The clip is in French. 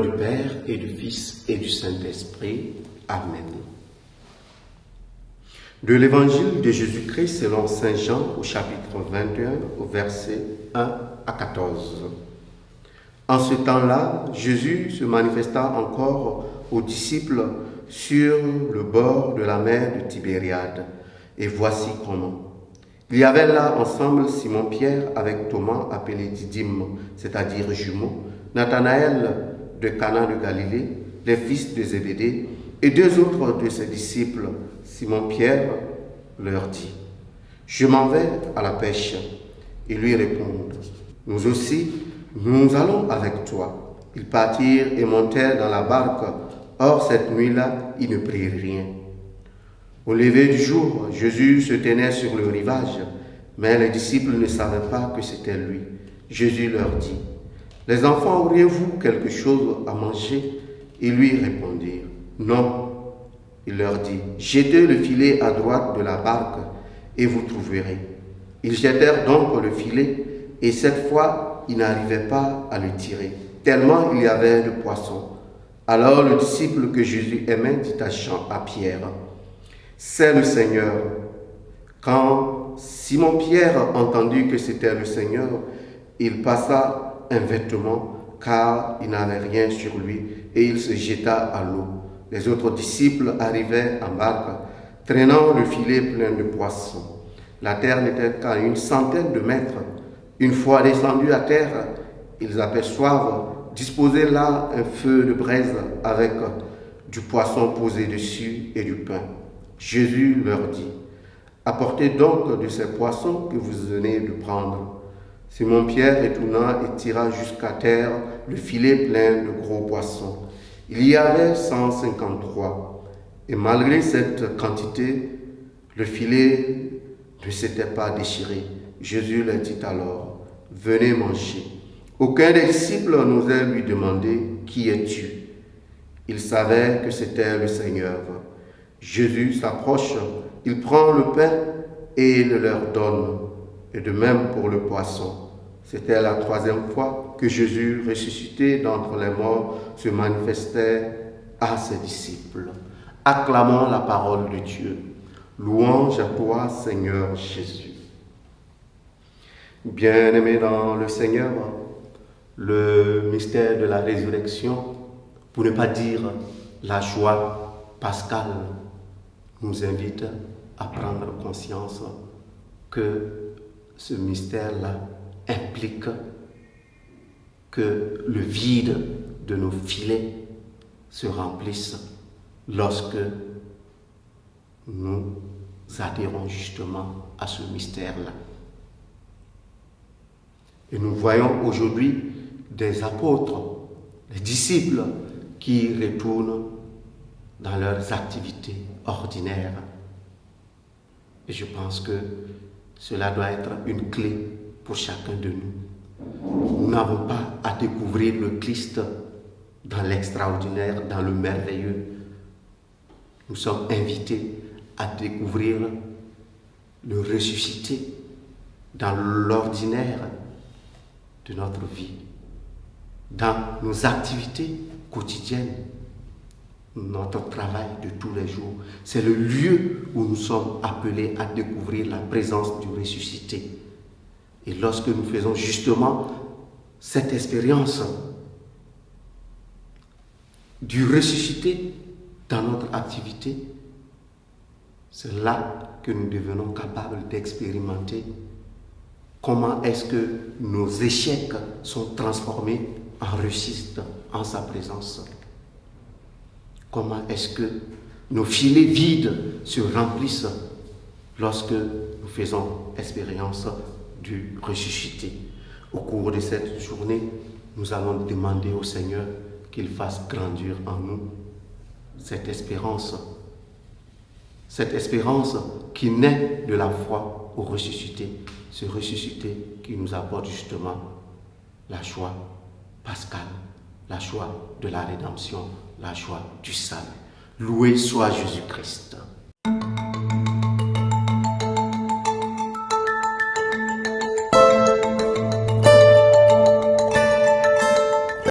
nom du Père et du Fils et du Saint-Esprit. Amen. De l'Évangile de Jésus-Christ selon Saint Jean au chapitre 21 au verset 1 à 14. En ce temps-là, Jésus se manifesta encore aux disciples sur le bord de la mer de Tibériade. Et voici comment. Il y avait là ensemble Simon-Pierre avec Thomas appelé Didyme, c'est-à-dire jumeau, Nathanaël de Cana de Galilée, les fils de Zébédée, et deux autres de ses disciples. Simon-Pierre leur dit, « Je m'en vais à la pêche. » Ils lui répondent, « Nous aussi, nous allons avec toi. » Ils partirent et montèrent dans la barque. Or, cette nuit-là, ils ne prirent rien. Au lever du jour, Jésus se tenait sur le rivage, mais les disciples ne savaient pas que c'était lui. Jésus leur dit, « Les enfants, auriez-vous quelque chose à manger ?» Ils lui répondirent, « Non. » Il leur dit, « Jetez le filet à droite de la barque et vous trouverez. » Ils jetèrent donc le filet et cette fois, ils n'arrivaient pas à le tirer, tellement il y avait de poissons. Alors le disciple que Jésus aimait dit à Pierre, « C'est le Seigneur. » Quand Simon-Pierre entendit que c'était le Seigneur, il passa un vêtement, car il n'avait rien sur lui, et il se jeta à l'eau. Les autres disciples arrivaient en barque, traînant le filet plein de poissons. La terre n'était qu'à 100 mètres. Une fois descendus à terre, ils aperçoivent disposé là un feu de braise avec du poisson posé dessus et du pain. Jésus leur dit, « Apportez donc de ces poissons que vous venez de prendre. » Simon-Pierre retourna et tira jusqu'à terre le filet plein de gros poissons. Il y avait 153. Et malgré cette quantité, le filet ne s'était pas déchiré. Jésus leur dit alors, « Venez manger. » Aucun des disciples n'osait lui demander, « Qui es-tu » Il savait que c'était le Seigneur. Jésus s'approche, il prend le pain et le leur donne. Et de même pour le poisson. C'était la 3e fois que Jésus, ressuscité d'entre les morts, se manifestait à ses disciples. Acclamons la parole de Dieu. Louange à toi, Seigneur Jésus. Bien-aimés dans le Seigneur, le mystère de la résurrection, pour ne pas dire la joie pascale, nous invite à prendre conscience que ce mystère-là implique que le vide de nos filets se remplisse lorsque nous adhérons justement à ce mystère-là. Et nous voyons aujourd'hui des apôtres, des disciples qui retournent dans leurs activités ordinaires. Et je pense que cela doit être une clé pour chacun de nous. Nous n'avons pas à découvrir le Christ dans l'extraordinaire, dans le merveilleux. Nous sommes invités à découvrir le ressuscité dans l'ordinaire de notre vie, dans nos activités quotidiennes, notre travail de tous les jours. C'est le lieu où nous sommes appelés à découvrir la présence du ressuscité. Et lorsque nous faisons justement cette expérience du ressuscité dans notre activité, c'est là que nous devenons capables d'expérimenter comment est-ce que nos échecs sont transformés en réussite en sa présence. Comment est-ce que nos filets vides se remplissent lorsque nous faisons expérience du ressuscité. Au cours de cette journée, nous allons demander au Seigneur qu'il fasse grandir en nous cette espérance qui naît de la foi au ressuscité, ce ressuscité qui nous apporte justement la joie pascale, la joie de la rédemption, la joie du salut. Loué soit Jésus-Christ.